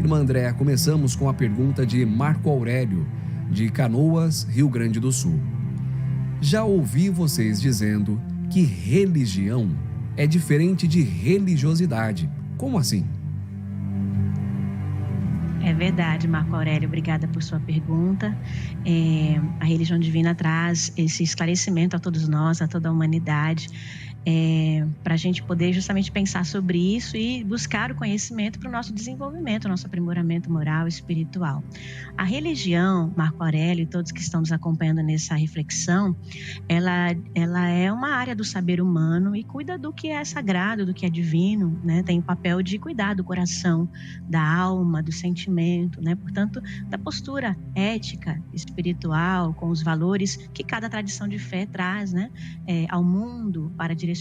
Irmã Andréa, começamos com a pergunta de Marco Aurélio, de Canoas, Rio Grande do Sul. Já ouvi vocês dizendo que religião é diferente de religiosidade. Como assim? É verdade, Marco Aurélio, obrigada por sua pergunta. A religião divina traz esse esclarecimento a todos nós, a toda a humanidade, para a gente poder justamente pensar sobre isso e buscar o conhecimento para o nosso desenvolvimento, nosso aprimoramento moral e espiritual. A religião, Marco Aurélio e todos que estão nos acompanhando nessa reflexão, ela é uma área do saber humano e cuida do que é sagrado, do que é divino, né? Tem o papel de cuidar do coração, da alma, do sentimento, né? Portanto, da postura ética, espiritual, com os valores que cada tradição de fé traz, né? Ao mundo para direcionar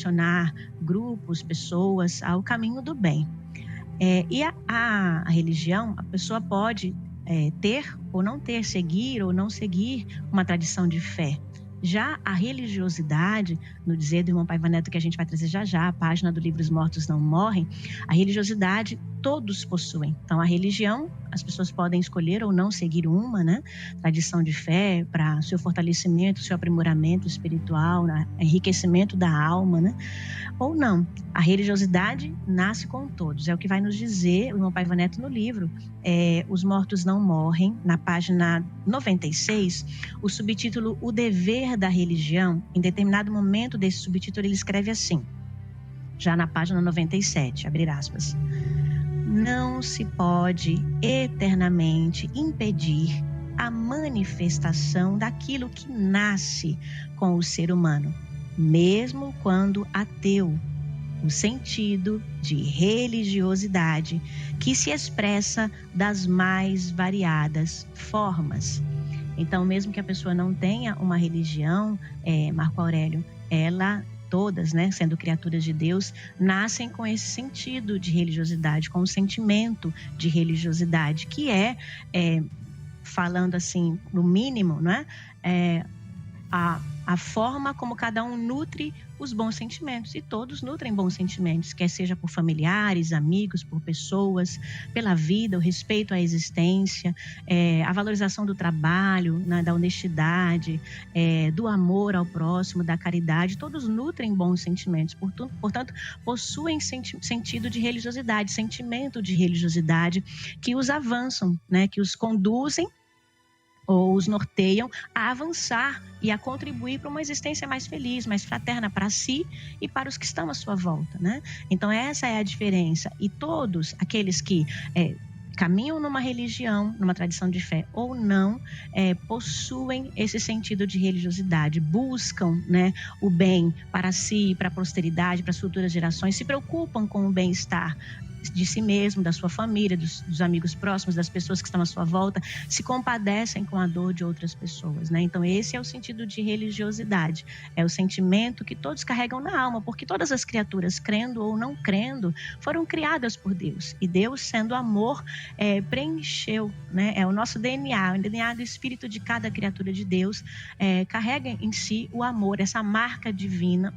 grupos, pessoas ao caminho do bem. E a religião, a pessoa pode ter ou não ter, seguir ou não seguir uma tradição de fé. Já a religiosidade, no dizer do irmão Paiva Neto, que a gente vai trazer já, a página do livro Os Mortos Não Morrem, a religiosidade todos possuem. Então, a religião, as pessoas podem escolher ou não seguir uma, né? Tradição de fé para seu fortalecimento, seu aprimoramento espiritual, né? Enriquecimento da alma, né? Ou não. A religiosidade nasce com todos. É o que vai nos dizer o irmão Paiva Neto no livro Os Mortos Não Morrem, na página 96, o subtítulo O Dever da Religião. Em determinado momento desse subtítulo ele escreve assim, já na página 97, abre aspas: não se pode eternamente impedir a manifestação daquilo que nasce com o ser humano, mesmo quando ateu, o sentido de religiosidade que se expressa das mais variadas formas. Então, mesmo que a pessoa não tenha uma religião, Marco Aurélio, todas, né, sendo criaturas de Deus, nascem com esse sentido de religiosidade, com o sentimento de religiosidade, que falando assim, no mínimo, né, a forma como cada um nutre os bons sentimentos, e todos nutrem bons sentimentos, quer seja por familiares, amigos, por pessoas, pela vida, o respeito à existência, a valorização do trabalho, né, da honestidade, do amor ao próximo, da caridade, todos nutrem bons sentimentos, portanto, possuem sentido de religiosidade, sentimento de religiosidade, que os avançam, né, que os conduzem ou os norteiam a avançar e a contribuir para uma existência mais feliz, mais fraterna para si e para os que estão à sua volta, né? Então essa é a diferença. E todos aqueles que caminham numa religião, numa tradição de fé ou não, possuem esse sentido de religiosidade, buscam, né, o bem para si, para a posteridade, para as futuras gerações, se preocupam com o bem-estar de si mesmo, da sua família, dos amigos próximos, das pessoas que estão à sua volta, se compadecem com a dor de outras pessoas, né? Então esse é o sentido de religiosidade, é o sentimento que todos carregam na alma, porque todas as criaturas, crendo ou não crendo, foram criadas por Deus, e Deus, sendo amor, preencheu, né? É o nosso DNA, o DNA do espírito de cada criatura de Deus, carrega em si o amor, essa marca divina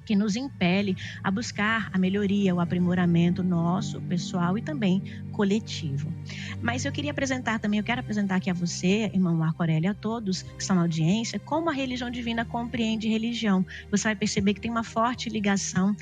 que nos impele a buscar a melhoria, o aprimoramento nosso, pessoal e também coletivo. Mas eu quero apresentar aqui a você, irmão Marco Aurélio, a todos que estão na audiência, como a religião divina compreende religião. Você vai perceber que tem uma forte ligação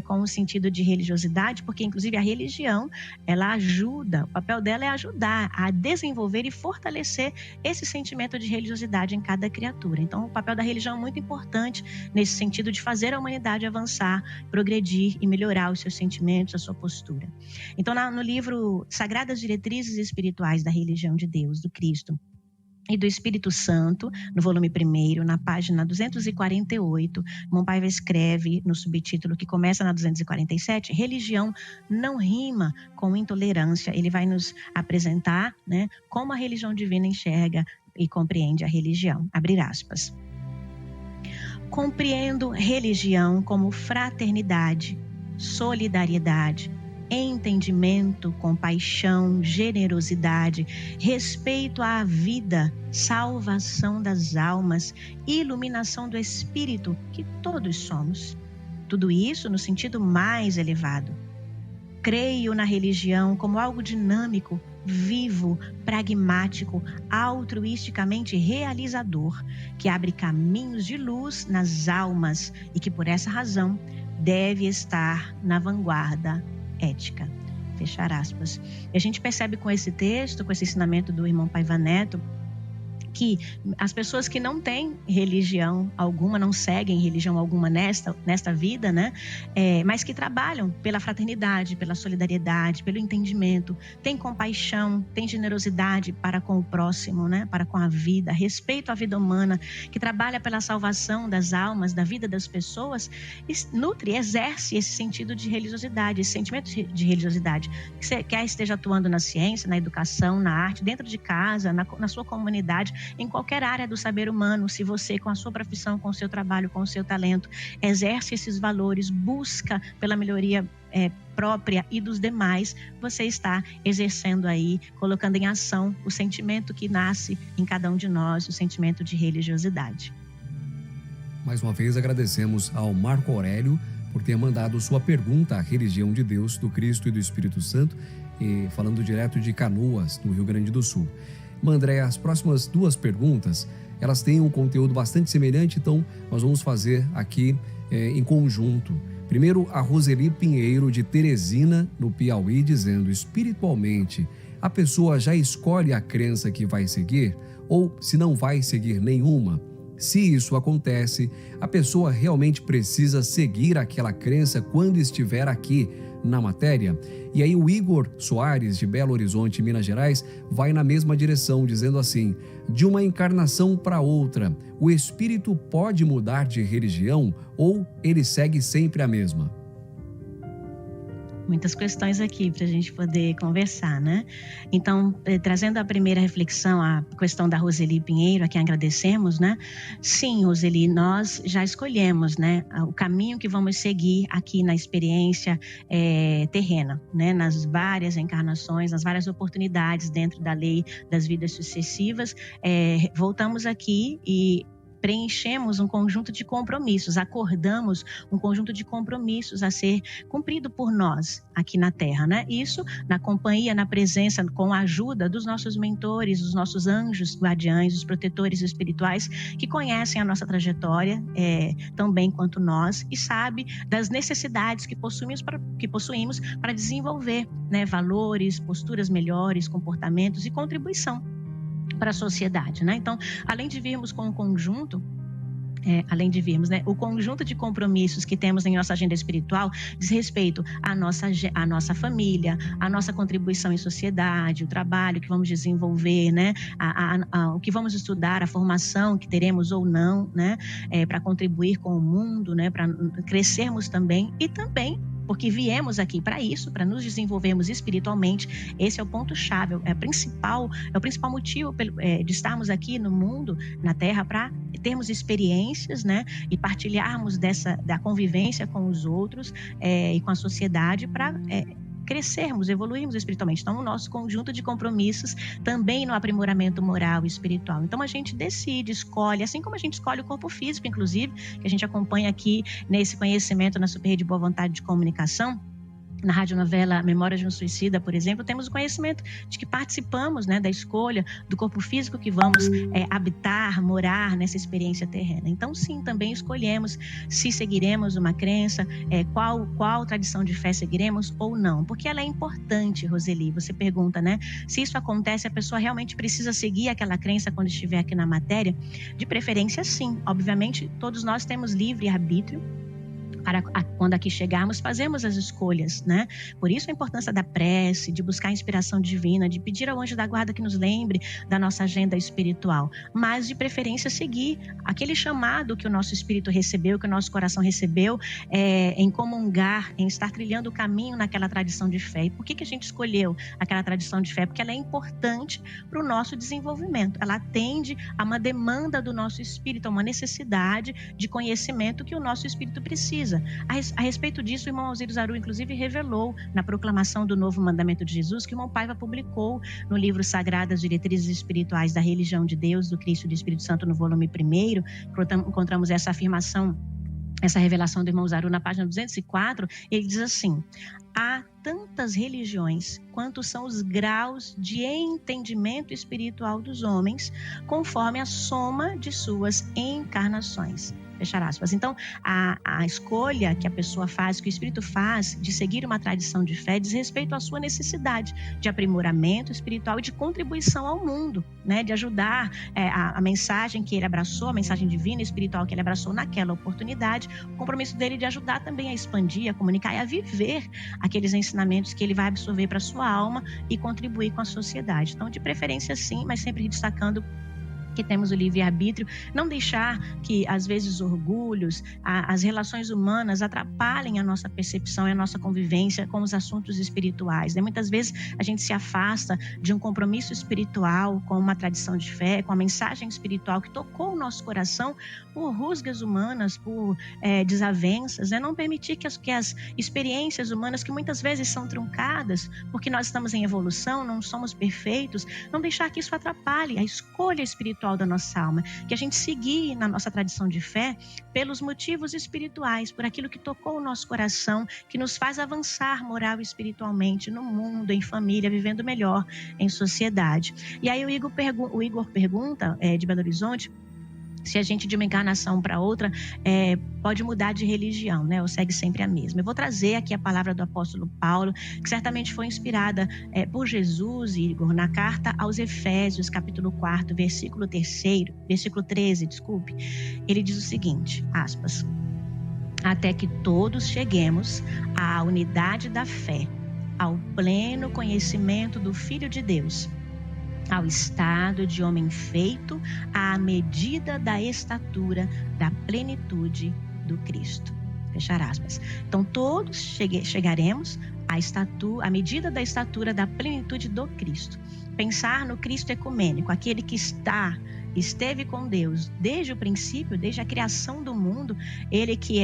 com o sentido de religiosidade, porque inclusive a religião, ela ajuda, o papel dela é ajudar a desenvolver e fortalecer esse sentimento de religiosidade em cada criatura. Então, o papel da religião é muito importante nesse sentido de fazer a humanidade avançar, progredir e melhorar os seus sentimentos, a sua postura. Então, no livro Sagradas Diretrizes Espirituais da Religião de Deus, do Cristo e do Espírito Santo, no volume 1º, na página 248, irmão Paiva escreve no subtítulo que começa na 247, religião não rima com intolerância. Ele vai nos apresentar, né, como a religião divina enxerga e compreende a religião. Abre aspas. Compreendo religião como fraternidade, solidariedade, entendimento, compaixão, generosidade, respeito à vida, salvação das almas, iluminação do espírito, que todos somos. Tudo isso no sentido mais elevado. creio na religião como algo dinâmico, vivo, pragmático, altruisticamente realizador, que abre caminhos de luz nas almas e que, por essa razão, deve estar na vanguarda ética. Fechar aspas. E a gente percebe com esse texto, com esse ensinamento do irmão Paiva Neto, que as pessoas que não têm religião alguma, não seguem religião alguma nesta vida, né? Mas que trabalham pela fraternidade, pela solidariedade, pelo entendimento, têm compaixão, têm generosidade para com o próximo, né? Para com a vida, respeito à vida humana, que trabalha pela salvação das almas, da vida das pessoas, nutre, exerce esse sentido de religiosidade, esse sentimento de religiosidade, que quer esteja atuando na ciência, na educação, na arte, dentro de casa, na sua comunidade, em qualquer área do saber humano. Se você, com a sua profissão, com o seu trabalho, com o seu talento, exerce esses valores, busca pela melhoria própria e dos demais, você está exercendo aí, colocando em ação o sentimento que nasce em cada um de nós, o sentimento de religiosidade. Mais uma vez agradecemos ao Marco Aurélio por ter mandado sua pergunta à religião de Deus, do Cristo e do Espírito Santo, e falando direto de Canoas, no Rio Grande do Sul. André, as próximas 2 perguntas, elas têm um conteúdo bastante semelhante, então nós vamos fazer aqui em conjunto. Primeiro, a Roseli Pinheiro, de Teresina, no Piauí, dizendo: espiritualmente, a pessoa já escolhe a crença que vai seguir ou se não vai seguir nenhuma? Se isso acontece, a pessoa realmente precisa seguir aquela crença quando estiver aqui na matéria? E aí o Igor Soares, de Belo Horizonte, Minas Gerais, vai na mesma direção, dizendo assim: de uma encarnação para outra, o espírito pode mudar de religião ou ele segue sempre a mesma? Muitas questões aqui para a gente poder conversar, né? Então, trazendo a primeira reflexão, a questão da Roseli Pinheiro, a quem agradecemos, né? Sim, Roseli, nós já escolhemos, né, o caminho que vamos seguir aqui na experiência terrena, né? Nas várias encarnações, nas várias oportunidades dentro da lei das vidas sucessivas. Voltamos aqui e preenchemos um conjunto de compromissos, acordamos um conjunto de compromissos a ser cumprido por nós aqui na Terra, né? Isso na companhia, na presença, com a ajuda dos nossos mentores, dos nossos anjos guardiães, os protetores espirituais, que conhecem a nossa trajetória tão bem quanto nós e sabem das necessidades que possuímos para desenvolver, né, valores, posturas melhores, comportamentos e contribuição para a sociedade, né? Então, além de virmos com um conjunto, né, o conjunto de compromissos que temos em nossa agenda espiritual diz respeito à nossa família, à nossa contribuição em sociedade, o trabalho que vamos desenvolver, né, o que vamos estudar, a formação que teremos ou não, né, para contribuir com o mundo, né, para crescermos também e também porque viemos aqui para isso, para nos desenvolvermos espiritualmente. Esse é o ponto-chave, é o principal motivo de estarmos aqui no mundo, na Terra, para termos experiências, né, e partilharmos da convivência com os outros e com a sociedade para crescermos, evoluirmos espiritualmente. Então, o nosso conjunto de compromissos também no aprimoramento moral e espiritual. Então, a gente decide, escolhe, assim como a gente escolhe o corpo físico, inclusive, que a gente acompanha aqui nesse conhecimento na Super Rede Boa Vontade de Comunicação. Na radionovela Memórias de um Suicida, por exemplo, temos o conhecimento de que participamos, né, da escolha do corpo físico que vamos habitar, morar nessa experiência terrena. Então, sim, também escolhemos se seguiremos uma crença, qual tradição de fé seguiremos ou não, porque ela é importante, Roseli. Você pergunta, né, se isso acontece, a pessoa realmente precisa seguir aquela crença quando estiver aqui na matéria? De preferência, sim. Obviamente, todos nós temos livre arbítrio. Para quando aqui chegarmos, fazemos as escolhas, né? Por isso a importância da prece, de buscar a inspiração divina, de pedir ao anjo da guarda que nos lembre da nossa agenda espiritual, mas de preferência seguir aquele chamado que o nosso espírito recebeu, que o nosso coração recebeu, em comungar, em estar trilhando o caminho naquela tradição de fé. E por que a gente escolheu aquela tradição de fé? Porque ela é importante para o nosso desenvolvimento. Ela atende a uma demanda do nosso espírito, a uma necessidade de conhecimento que o nosso espírito precisa. A respeito disso, o irmão Alziro Zaru, inclusive, revelou na proclamação do novo mandamento de Jesus, que o irmão Paiva publicou no livro Sagrado as Diretrizes Espirituais da Religião de Deus, do Cristo e do Espírito Santo, no volume 1º. Encontramos essa afirmação essa revelação do irmão Zaru na página 204, ele diz assim: há tantas religiões quanto são os graus de entendimento espiritual dos homens, conforme a soma de suas encarnações. Fechar aspas. Então, a escolha que a pessoa faz, que o Espírito faz de seguir uma tradição de fé, diz respeito à sua necessidade de aprimoramento espiritual e de contribuição ao mundo, né? De ajudar a mensagem que ele abraçou, a mensagem divina e espiritual que ele abraçou naquela oportunidade, o compromisso dele de ajudar também a expandir, a comunicar e a viver aqueles ensinamentos que ele vai absorver para a sua alma e contribuir com a sociedade. Então, de preferência sim, mas sempre destacando que temos o livre-arbítrio, não deixar que, às vezes, os orgulhos, as relações humanas atrapalhem a nossa percepção e a nossa convivência com os assuntos espirituais, né? Muitas vezes a gente se afasta de um compromisso espiritual com uma tradição de fé, com a mensagem espiritual que tocou o nosso coração por rusgas humanas, por desavenças, né? Não permitir que as experiências humanas, que muitas vezes são truncadas, porque nós estamos em evolução, não somos perfeitos, não deixar que isso atrapalhe a escolha espiritual da nossa alma, que a gente seguir na nossa tradição de fé pelos motivos espirituais, por aquilo que tocou o nosso coração, que nos faz avançar moral e espiritualmente no mundo, em família, vivendo melhor em sociedade. E aí o Igor pergunta, de Belo Horizonte, se a gente de uma encarnação para outra pode mudar de religião, né? Ou segue sempre a mesma. Eu vou trazer aqui a palavra do apóstolo Paulo, que certamente foi inspirada por Jesus, Igor, na carta aos Efésios, capítulo 4, versículo 13, desculpe. Ele diz o seguinte, aspas: até que todos cheguemos à unidade da fé, ao pleno conhecimento do Filho de Deus, ao estado de homem feito à medida da estatura da plenitude do Cristo. Fechar aspas. Então, todos chegaremos à medida da estatura da plenitude do Cristo. Pensar no Cristo ecumênico, aquele que esteve com Deus desde o princípio, desde a criação do mundo, ele que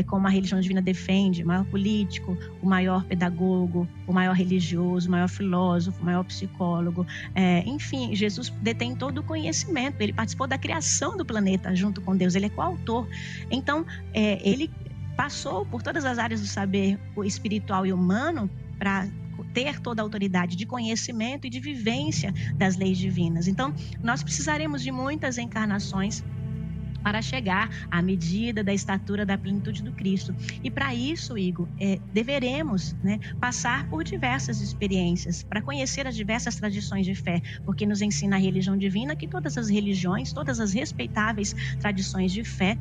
como a religião divina defende, o maior político, o maior pedagogo, o maior religioso, o maior filósofo, o maior psicólogo, enfim, Jesus detém todo o conhecimento, ele participou da criação do planeta junto com Deus, ele é coautor. Então, ele passou por todas as áreas do saber espiritual e humano para ter toda a autoridade de conhecimento e de vivência das leis divinas. Então, nós precisaremos de muitas encarnações para chegar à medida da estatura da plenitude do Cristo. E para isso, Igor, deveremos, né, passar por diversas experiências, para conhecer as diversas tradições de fé, porque nos ensina a religião divina que todas as religiões, todas as respeitáveis tradições de fé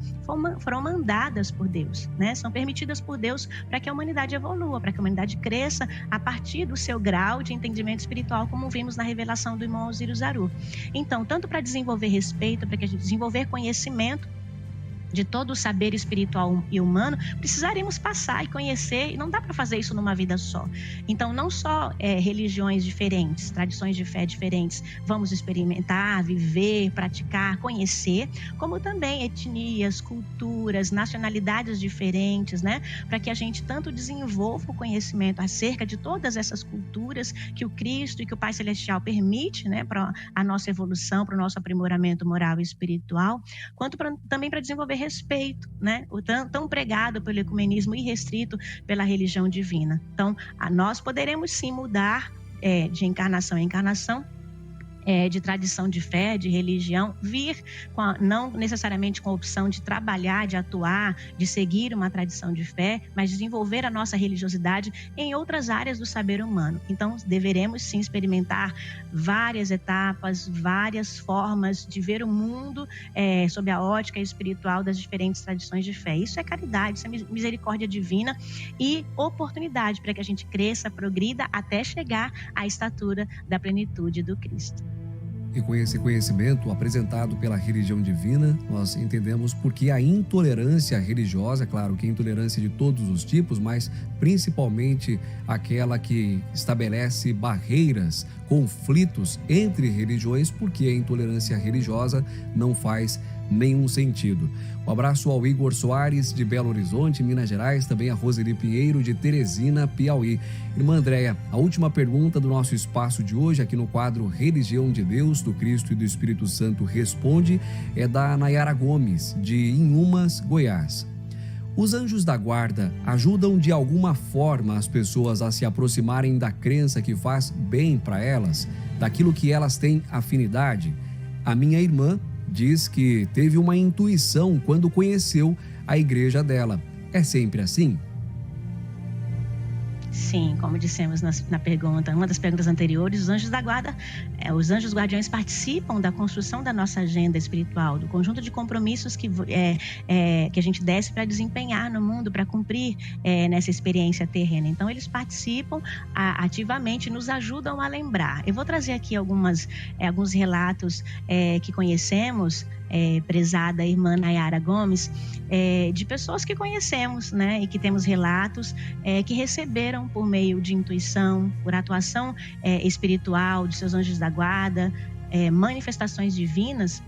foram mandadas por Deus, né? São permitidas por Deus para que a humanidade evolua, para que a humanidade cresça a partir do seu grau de entendimento espiritual, como vimos na revelação do irmão Osiris Zaru. Então, tanto para desenvolver respeito, para que a gente desenvolver conhecimento de todo o saber espiritual e humano, precisaremos passar e conhecer, e não dá para fazer isso numa vida só. Então, não só religiões diferentes, tradições de fé diferentes, vamos experimentar, viver, praticar, conhecer, como também etnias, culturas, nacionalidades diferentes, né? Para que a gente tanto desenvolva o conhecimento acerca de todas essas culturas que o Cristo e que o Pai Celestial permite, né? Para a nossa evolução, para o nosso aprimoramento moral e espiritual, quanto também para desenvolver respeito, né? O tão pregado pelo ecumenismo irrestrito pela religião divina. Então, nós poderemos sim mudar de encarnação em encarnação, de tradição de fé, de religião, vir não necessariamente com a opção de trabalhar, de atuar, de seguir uma tradição de fé, mas desenvolver a nossa religiosidade em outras áreas do saber humano. Então, deveremos sim experimentar várias etapas, várias formas de ver o mundo sob a ótica espiritual das diferentes tradições de fé. Isso é caridade, isso é misericórdia divina e oportunidade para que a gente cresça, progrida até chegar à estatura da plenitude do Cristo. E com esse conhecimento apresentado pela religião divina, nós entendemos por que a intolerância religiosa, claro que a intolerância de todos os tipos, mas principalmente aquela que estabelece barreiras, conflitos entre religiões, porque a intolerância religiosa não faz nenhum sentido. Um abraço ao Igor Soares, de Belo Horizonte, Minas Gerais, também a Roseli Pinheiro, de Teresina, Piauí. Irmã Andréia, a última pergunta do nosso espaço de hoje, aqui no quadro Religião de Deus, do Cristo e do Espírito Santo Responde, é da Nayara Gomes, de Inhumas, Goiás. Os anjos da guarda ajudam de alguma forma as pessoas a se aproximarem da crença que faz bem para elas, daquilo que elas têm afinidade. A minha irmã diz que teve uma intuição quando conheceu a igreja dela. É sempre assim? Sim, como dissemos na pergunta, uma das perguntas anteriores, os anjos da guarda, os anjos guardiões participam da construção da nossa agenda espiritual, do conjunto de compromissos que a gente desce para desempenhar no mundo, para cumprir nessa experiência terrena. Então, eles participam ativamente, nos ajudam a lembrar. Eu vou trazer aqui alguns relatos que conhecemos, prezada irmã Nayara Gomes, de pessoas que conhecemos, né, e que temos relatos que receberam por meio de intuição, por atuação espiritual de seus anjos da guarda, manifestações divinas,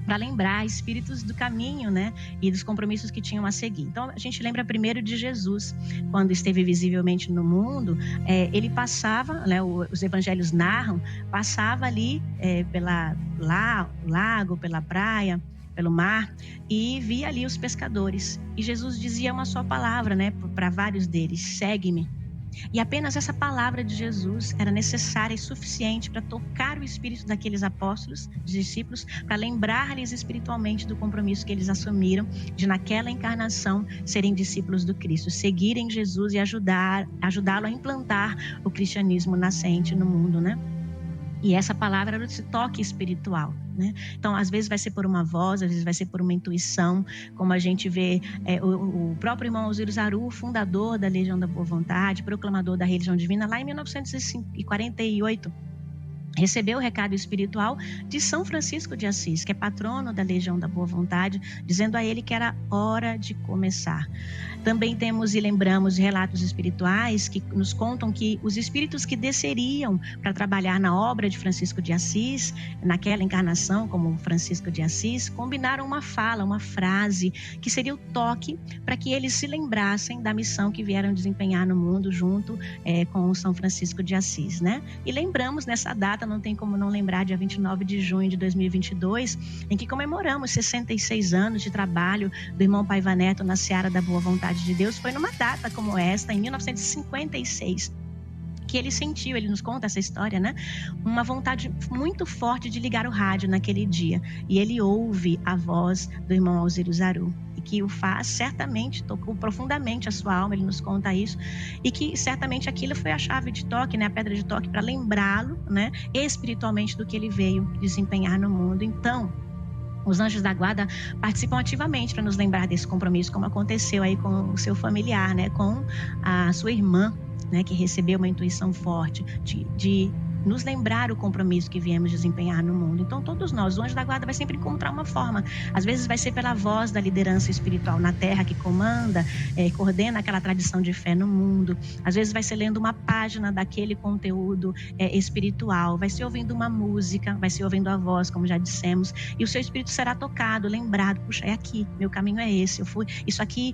para lembrar espíritos do caminho, né, e dos compromissos que tinham a seguir. Então, a gente lembra primeiro de Jesus, quando esteve visivelmente no mundo, ele passava, né, os evangelhos narram, passava ali pela lago, pela praia, pelo mar, e via ali os pescadores. E Jesus dizia uma só palavra, né, para vários deles: segue-me. E apenas essa palavra de Jesus era necessária e suficiente para tocar o espírito daqueles apóstolos, discípulos, para lembrar-lhes espiritualmente do compromisso que eles assumiram de, naquela encarnação, serem discípulos do Cristo, seguirem Jesus e ajudá-lo a implantar o cristianismo nascente no mundo, né? E essa palavra era esse toque espiritual, né? Então, às vezes vai ser por uma voz, às vezes vai ser por uma intuição, como a gente vê o próprio irmão Osiris Aru, fundador da Legião da Boa Vontade, proclamador da religião divina, lá em 1948, recebeu o recado espiritual de São Francisco de Assis, que é patrono da Legião da Boa Vontade, dizendo a ele que era hora de começar. Também temos e lembramos relatos espirituais que nos contam que os espíritos que desceriam para trabalhar na obra de Francisco de Assis, naquela encarnação como Francisco de Assis, combinaram uma fala, uma frase, que seria o toque para que eles se lembrassem da missão que vieram desempenhar no mundo junto com São Francisco de Assis, né? E lembramos nessa data, não tem como não lembrar, dia 29 de junho de 2022, em que comemoramos 66 anos de trabalho do irmão Paiva Neto na Seara da Boa Vontade de Deus. Foi numa data como esta, em 1956, que ele sentiu, ele nos conta essa história, né? Uma vontade muito forte de ligar o rádio naquele dia. E ele ouve a voz do irmão Alziro Aru, e que o faz, certamente, tocou profundamente a sua alma, ele nos conta isso, e que certamente aquilo foi a chave de toque, né? A pedra de toque para lembrá-lo, né? Espiritualmente do que ele veio desempenhar no mundo. Então, os anjos da guarda participam ativamente para nos lembrar desse compromisso, como aconteceu aí com o seu familiar, né? Com a sua irmã, né? Que recebeu uma intuição forte de nos lembrar o compromisso que viemos desempenhar no mundo. Então, todos nós, o anjo da guarda vai sempre encontrar uma forma. Às vezes vai ser pela voz da liderança espiritual na terra que comanda, coordena aquela tradição de fé no mundo. Às vezes vai ser lendo uma página daquele conteúdo espiritual, vai ser ouvindo uma música, vai ser ouvindo a voz, como já dissemos, e o seu espírito será tocado, lembrado: puxa, é aqui, meu caminho é esse, isso aqui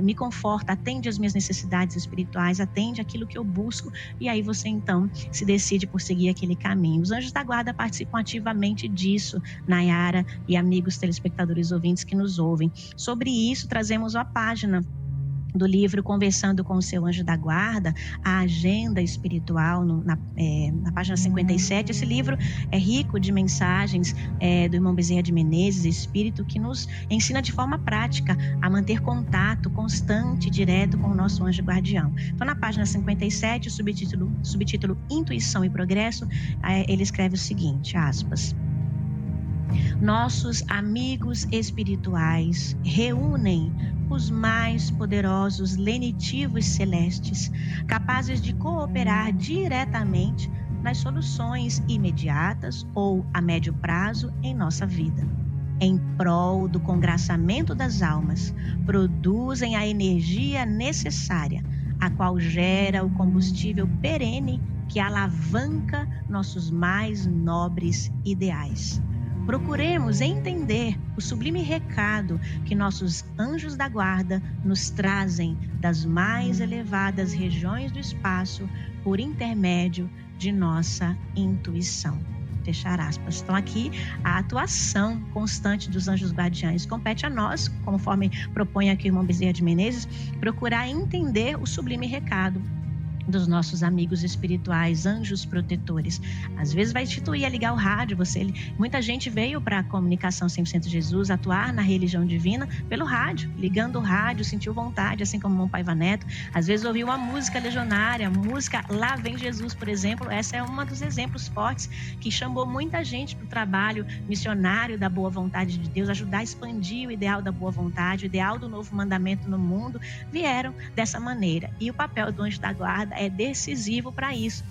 me conforta, atende às minhas necessidades espirituais, atende aquilo que eu busco, e aí você então se decide por seguir aquele caminho. Os anjos da guarda participam ativamente disso, Nayara e amigos telespectadores ouvintes que nos ouvem. Sobre isso, trazemos a página do livro Conversando com o Seu Anjo da Guarda, a agenda espiritual, na página 57. Esse livro é rico de mensagens do irmão Bezerra de Menezes, espírito, que nos ensina de forma prática a manter contato constante e direto com o nosso anjo guardião. Então, na página 57, o subtítulo Intuição e Progresso, ele escreve o seguinte, aspas: nossos amigos espirituais reúnem os mais poderosos lenitivos celestes, capazes de cooperar diretamente nas soluções imediatas ou a médio prazo em nossa vida. Em prol do congraçamento das almas, produzem a energia necessária, a qual gera o combustível perene que alavanca nossos mais nobres ideais. Procuremos entender o sublime recado que nossos anjos da guarda nos trazem das mais elevadas regiões do espaço por intermédio de nossa intuição. Fechar aspas. Então aqui a atuação constante dos anjos guardiães compete a nós, conforme propõe aqui o irmão Bezerra de Menezes, procurar entender o sublime recado dos nossos amigos espirituais, anjos protetores. Às vezes vai instituir a ligar o rádio, muita gente veio para a comunicação 100% Jesus, atuar na religião divina pelo rádio, ligando o rádio, sentiu vontade, assim como o irmão Paiva Neto, às vezes ouviu uma música legionária, música Lá Vem Jesus, por exemplo, essa é uma dos exemplos fortes que chamou muita gente para o trabalho missionário da boa vontade de Deus, ajudar a expandir o ideal da boa vontade, o ideal do novo mandamento no mundo, vieram dessa maneira. E o papel do anjo da guarda é decisivo para isso.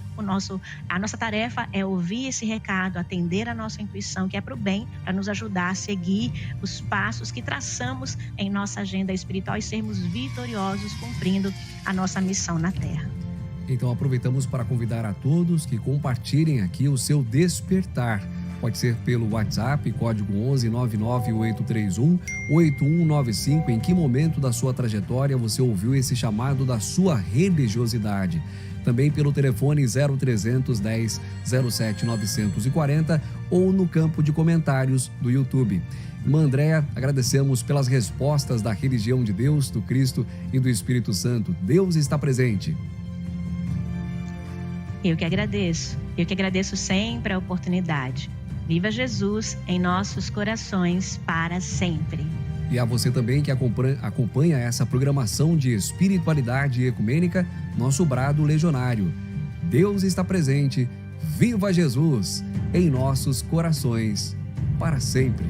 A nossa tarefa é ouvir esse recado, atender a nossa intuição, que é para o bem, para nos ajudar a seguir os passos que traçamos em nossa agenda espiritual e sermos vitoriosos cumprindo a nossa missão na Terra. Então aproveitamos para convidar a todos que compartilhem aqui o seu despertar. Pode ser pelo WhatsApp, código 11 99831 8195. Em que momento da sua trajetória você ouviu esse chamado da sua religiosidade? Também pelo telefone 0300 10 07 940 ou no campo de comentários do YouTube. Irmã Andréa, agradecemos pelas respostas da religião de Deus, do Cristo e do Espírito Santo. Deus está presente. Eu que agradeço sempre a oportunidade. Viva Jesus em nossos corações para sempre. E a você também que acompanha essa programação de espiritualidade ecumênica, nosso brado legionário. Deus está presente, viva Jesus em nossos corações para sempre.